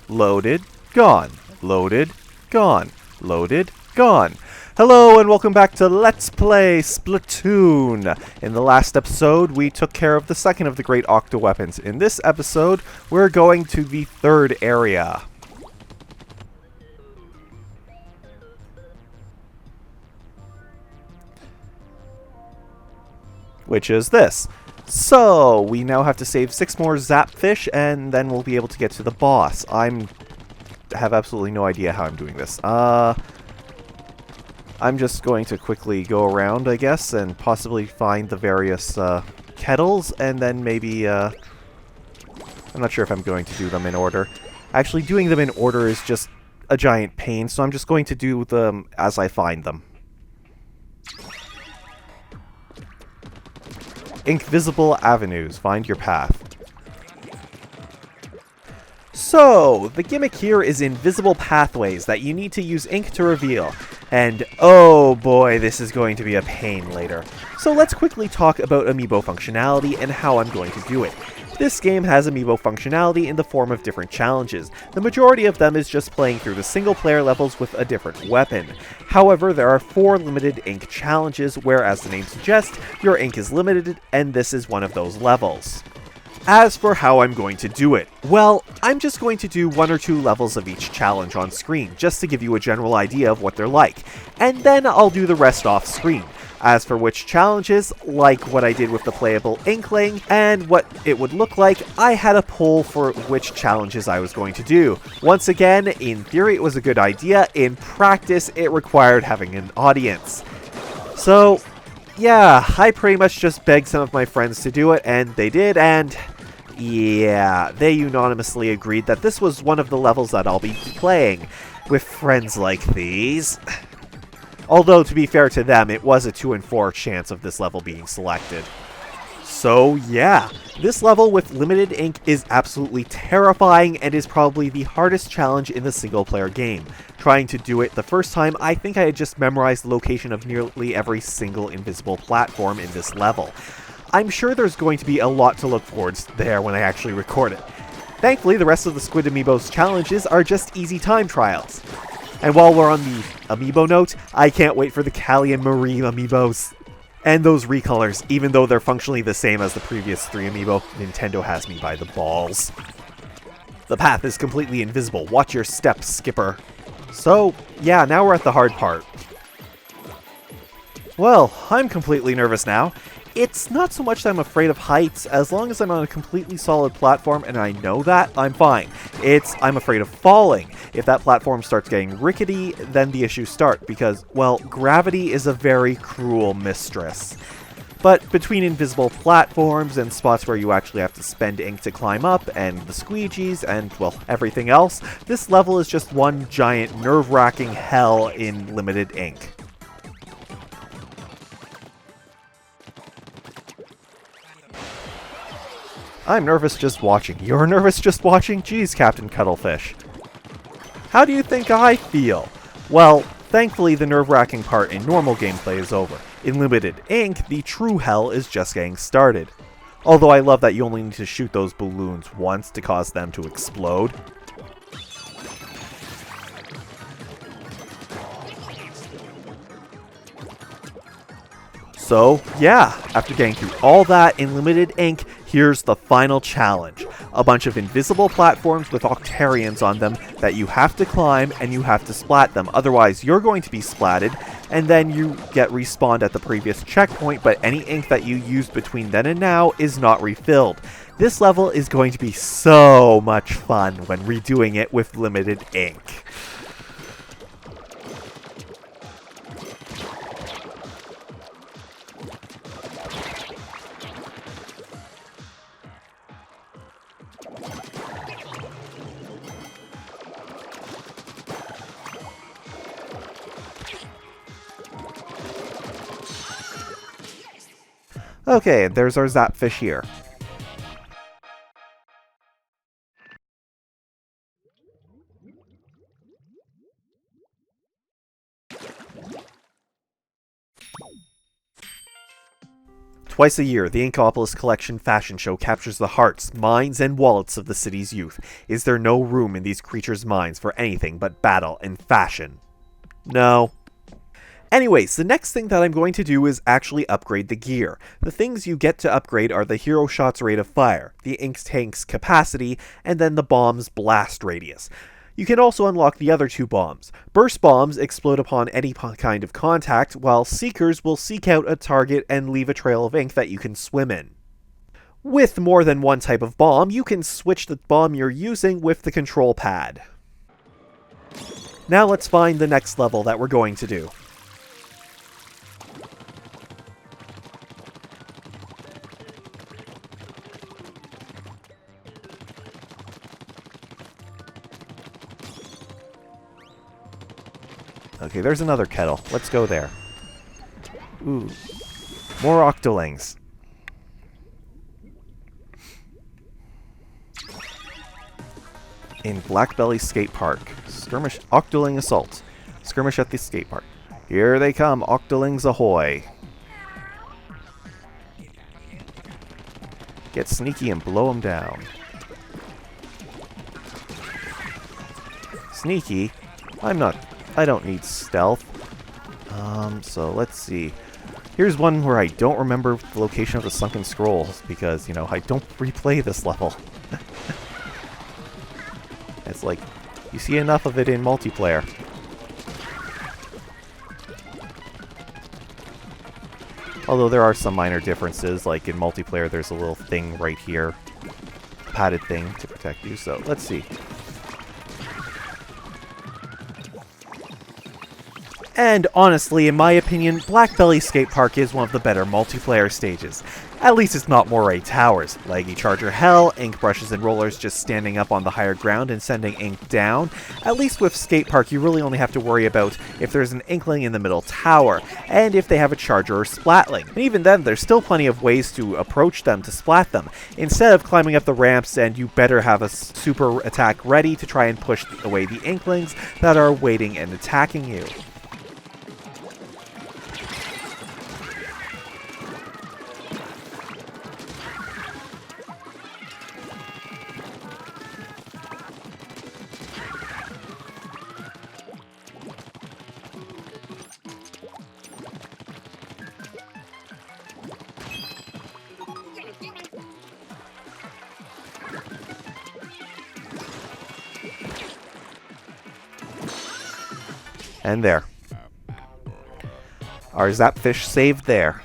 Loaded, gone. Loaded, gone. Loaded, gone. Hello and welcome back to Let's Play Splatoon! In the last episode, we took care of the second of the great octa weapons. In this episode, we're going to the third area. Which is this. So, we now have to save 6 more zap fish, and then we'll be able to get to the boss. I have absolutely no idea how I'm doing this. I'm just going to quickly go around, I guess, and possibly find the various kettles, and then maybe, I'm not sure if I'm going to do them in order. Actually, doing them in order is just a giant pain, so I'm just going to do them as I find them. Invisible avenues. Find your path. So, the gimmick here is invisible pathways that you need to use ink to reveal. And oh boy, this is going to be a pain later. So let's quickly talk about amiibo functionality and how I'm going to do it. This game has amiibo functionality in the form of different challenges. The majority of them is just playing through the single player levels with a different weapon. However, there are 4 limited ink challenges where, as the name suggests, your ink is limited, and this is one of those levels. As for how I'm going to do it, well, I'm just going to do 1 or 2 levels of each challenge on screen, just to give you a general idea of what they're like, and then I'll do the rest off screen. As for which challenges, like what I did with the playable Inkling, and what it would look like, I had a poll for which challenges I was going to do. Once again, in theory it was a good idea, in practice it required having an audience. So, yeah, I pretty much just begged some of my friends to do it, and they did, and yeah, they unanimously agreed that this was one of the levels that I'll be playing, with friends like these. Although, to be fair to them, it was a 2 in 4 chance of this level being selected. So, yeah, this level with limited ink is absolutely terrifying and is probably the hardest challenge in the single-player game. Trying to do it the first time, I think I had just memorized the location of nearly every single invisible platform in this level. I'm sure there's going to be a lot to look forward to there when I actually record it. Thankfully, the rest of the Squid Amiibo's challenges are just easy time trials. And while we're on the amiibo note, I can't wait for the Callie and Marie amiibos. And those recolors, even though they're functionally the same as the previous 3 amiibo, Nintendo has me by the balls. The path is completely invisible. Watch your steps, Skipper. So, yeah, now we're at the hard part. Well, I'm completely nervous now. It's not so much that I'm afraid of heights, as long as I'm on a completely solid platform and I know that, I'm fine. I'm afraid of falling. If that platform starts getting rickety, then the issues start, because, well, gravity is a very cruel mistress. But between invisible platforms and spots where you actually have to spend ink to climb up, and the squeegees, and, well, everything else, this level is just one giant nerve-wracking hell in limited ink. I'm nervous just watching. You're nervous just watching? Geez, Captain Cuttlefish. How do you think I feel? Well, thankfully the nerve-wracking part in normal gameplay is over. In limited ink, the true hell is just getting started. Although I love that you only need to shoot those balloons once to cause them to explode. So, yeah, after getting through all that in limited ink, here's the final challenge. A bunch of invisible platforms with Octarians on them that you have to climb and you have to splat them. Otherwise, you're going to be splatted, and then you get respawned at the previous checkpoint, but any ink that you used between then and now is not refilled. This level is going to be so much fun when redoing it with limited ink. Okay, there's our Zapfish here. Twice a year, the Inkopolis Collection fashion show captures the hearts, minds, and wallets of the city's youth. Is there no room in these creatures' minds for anything but battle and fashion? No. Anyways, the next thing that I'm going to do is actually upgrade the gear. The things you get to upgrade are the hero shot's rate of fire, the ink tank's capacity, and then the bomb's blast radius. You can also unlock the other two bombs. Burst bombs explode upon any kind of contact, while seekers will seek out a target and leave a trail of ink that you can swim in. With more than one type of bomb, you can switch the bomb you're using with the control pad. Now let's find the next level that we're going to do. Okay, there's another kettle. Let's go there. Ooh. More octolings. In Blackbelly Skate Park. Skirmish Octoling Assault. Skirmish at the skate park. Here they come, Octolings ahoy. Get sneaky and blow them down. Sneaky? I don't need stealth. So let's see. Here's one where I don't remember the location of the sunken scrolls because, I don't replay this level. It's like, you see enough of it in multiplayer. Although there are some minor differences, like in multiplayer there's a little thing right here. Padded thing to protect you, so let's see. And honestly, in my opinion, Blackbelly Skate Park is one of the better multiplayer stages. At least it's not Moray Towers, laggy charger hell, ink brushes and rollers just standing up on the higher ground and sending ink down. At least with Skate Park you really only have to worry about if there's an Inkling in the middle tower, and if they have a charger or splatling. And even then, there's still plenty of ways to approach them to splat them, instead of climbing up the ramps, and you better have a super attack ready to try and push away the Inklings that are waiting and attacking you. And there. Our Zapfish saved there.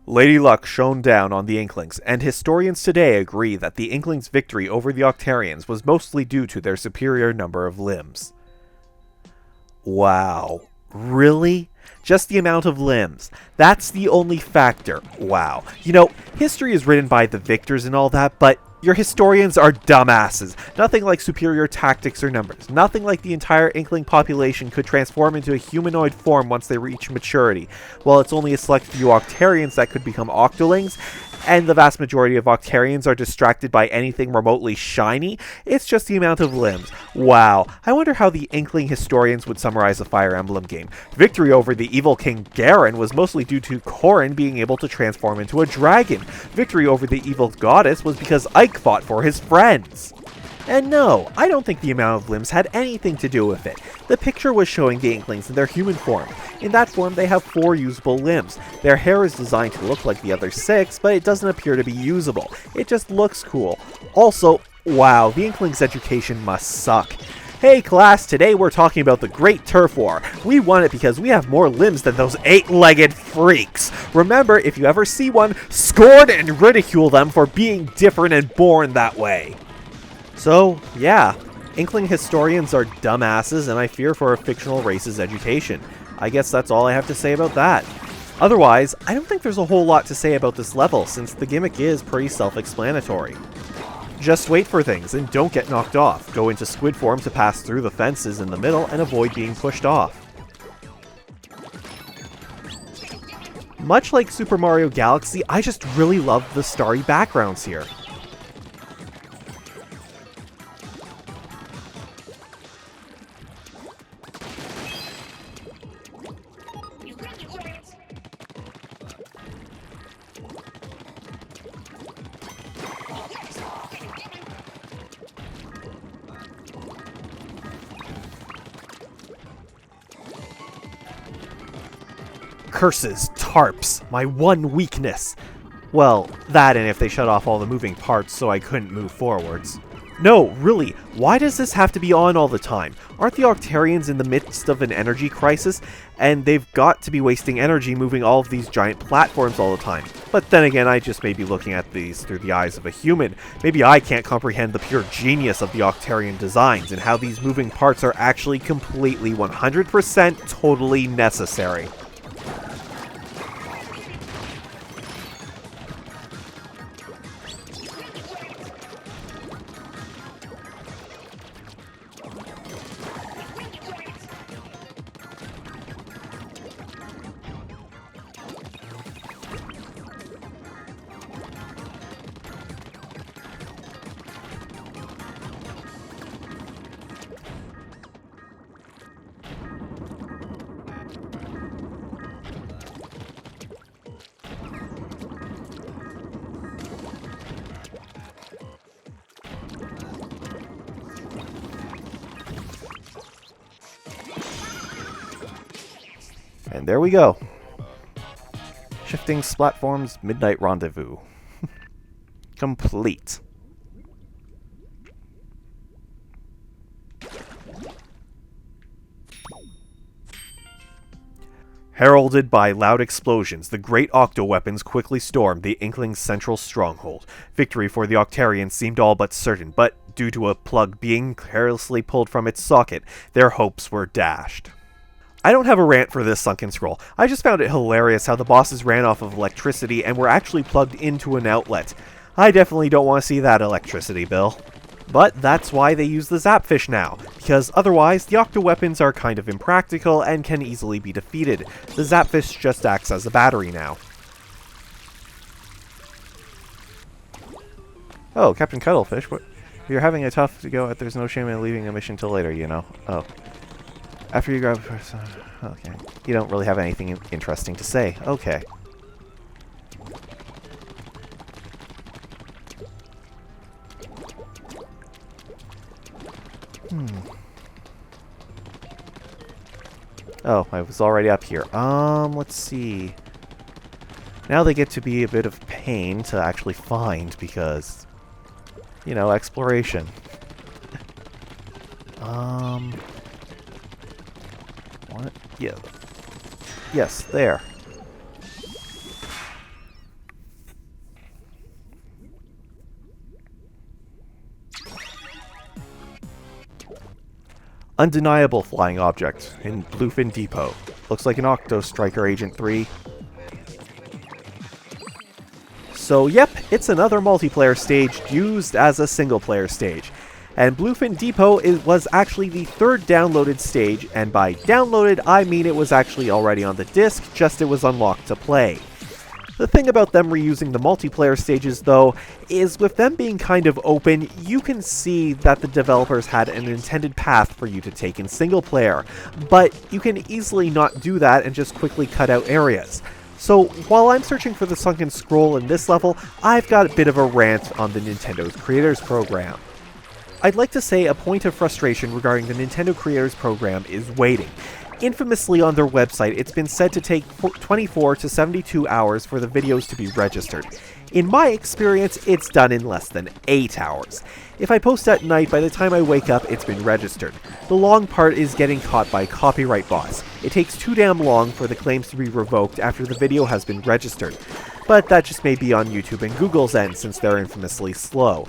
Lady Luck shone down on the Inklings, and historians today agree that the Inklings' victory over the Octarians was mostly due to their superior number of limbs. Wow. Really? Just the amount of limbs. That's the only factor. Wow. History is written by the victors and all that, but your historians are dumbasses. Nothing like superior tactics or numbers. Nothing like the entire Inkling population could transform into a humanoid form once they reach maturity, while it's only a select few Octarians that could become Octolings, and the vast majority of Octarians are distracted by anything remotely shiny. It's just the amount of limbs. Wow. I wonder how the Inkling historians would summarize the Fire Emblem game. Victory over the evil King Garen was mostly due to Corrin being able to transform into a dragon. Victory over the evil goddess was because Ike fought for his friends. And no, I don't think the amount of limbs had anything to do with it. The picture was showing the Inklings in their human form. In that form, they have 4 usable limbs. Their hair is designed to look like the other 6, but it doesn't appear to be usable. It just looks cool. Also, wow, the Inklings' education must suck. Hey class, today we're talking about the Great Turf War. We won it because we have more limbs than those 8-legged freaks. Remember, if you ever see one, scorn and ridicule them for being different and born that way. So, yeah, Inkling historians are dumbasses, and I fear for a fictional race's education. I guess that's all I have to say about that. Otherwise, I don't think there's a whole lot to say about this level, since the gimmick is pretty self-explanatory. Just wait for things, and don't get knocked off. Go into squid form to pass through the fences in the middle and avoid being pushed off. Much like Super Mario Galaxy, I just really love the starry backgrounds here. Curses, tarps, my one weakness. Well, that and if they shut off all the moving parts so I couldn't move forwards. No, really, why does this have to be on all the time? Aren't the Octarians in the midst of an energy crisis? And they've got to be wasting energy moving all of these giant platforms all the time. But then again, I just may be looking at these through the eyes of a human. Maybe I can't comprehend the pure genius of the Octarian designs and how these moving parts are actually completely 100% totally necessary. And there we go. Shifting Splatform's Midnight Rendezvous. Complete. Heralded by loud explosions, the great octo-weapons quickly stormed the Inkling's central stronghold. Victory for the Octarians seemed all but certain, but due to a plug being carelessly pulled from its socket, their hopes were dashed. I don't have a rant for this sunken scroll. I just found it hilarious how the bosses ran off of electricity and were actually plugged into an outlet. I definitely don't want to see that electricity bill. But that's why they use the Zapfish now, because otherwise the octo-weapons are kind of impractical and can easily be defeated. The Zapfish just acts as a battery now. Oh, Captain Cuttlefish, what? If you're having a tough go, there's no shame in leaving a mission till later, you know. Oh. After you grab... Okay. You don't really have anything interesting to say. Okay. Oh, I was already up here. Let's see. Now they get to be a bit of pain to actually find because, you know, exploration. What? Yeah. Yes, there. Undeniable flying object in Bluefin Depot. Looks like an Octo Striker Agent 3. So yep, it's another multiplayer stage used as a single player stage. And Bluefin Depot was actually the third downloaded stage, and by downloaded I mean it was actually already on the disc, just it was unlocked to play. The thing about them reusing the multiplayer stages, though, is with them being kind of open, you can see that the developers had an intended path for you to take in single player, but you can easily not do that and just quickly cut out areas. So while I'm searching for the sunken scroll in this level, I've got a bit of a rant on the Nintendo's Creators Program. I'd like to say a point of frustration regarding the Nintendo Creators Program is waiting. Infamously on their website, it's been said to take 24 to 72 hours for the videos to be registered. In my experience, it's done in less than 8 hours. If I post at night, by the time I wake up, it's been registered. The long part is getting caught by copyright bots. It takes too damn long for the claims to be revoked after the video has been registered. But that just may be on YouTube and Google's end since they're infamously slow.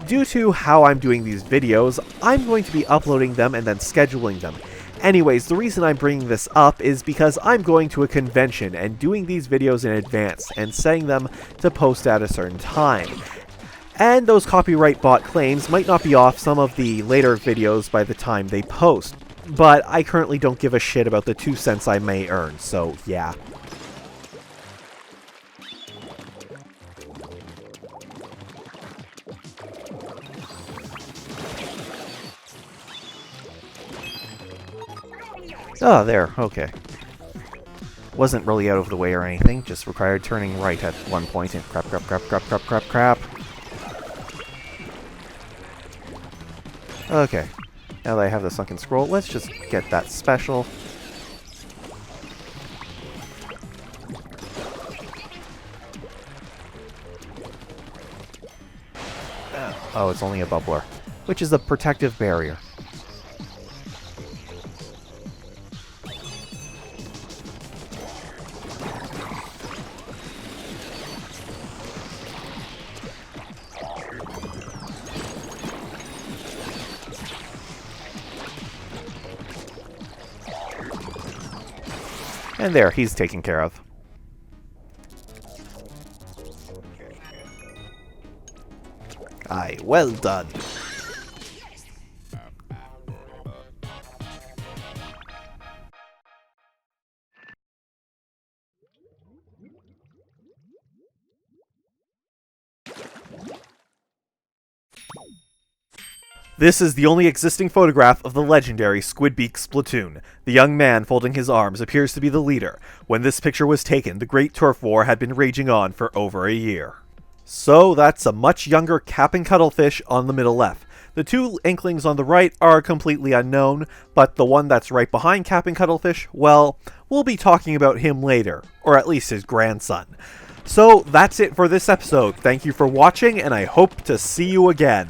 Due to how I'm doing these videos, I'm going to be uploading them and then scheduling them. Anyways, the reason I'm bringing this up is because I'm going to a convention and doing these videos in advance and setting them to post at a certain time. And those copyright bot claims might not be off some of the later videos by the time they post, but I currently don't give a shit about the 2 cents I may earn, so yeah. Oh, there, okay. Wasn't really out of the way or anything, just required turning right at one point and crap, crap, crap, crap, crap, crap, crap. Okay, now that I have the sunken scroll, let's just get that special. Oh, it's only a bubbler, which is a protective barrier. And there, he's taken care of. Aye, well done. This is the only existing photograph of the legendary Squidbeak Splatoon. The young man folding his arms appears to be the leader. When this picture was taken, the Great Turf War had been raging on for over a year. So that's a much younger Cap'n Cuttlefish on the middle left. The two Inklings on the right are completely unknown, but the one that's right behind Cap'n Cuttlefish, well, we'll be talking about him later, or at least his grandson. So that's it for this episode. Thank you for watching, and I hope to see you again.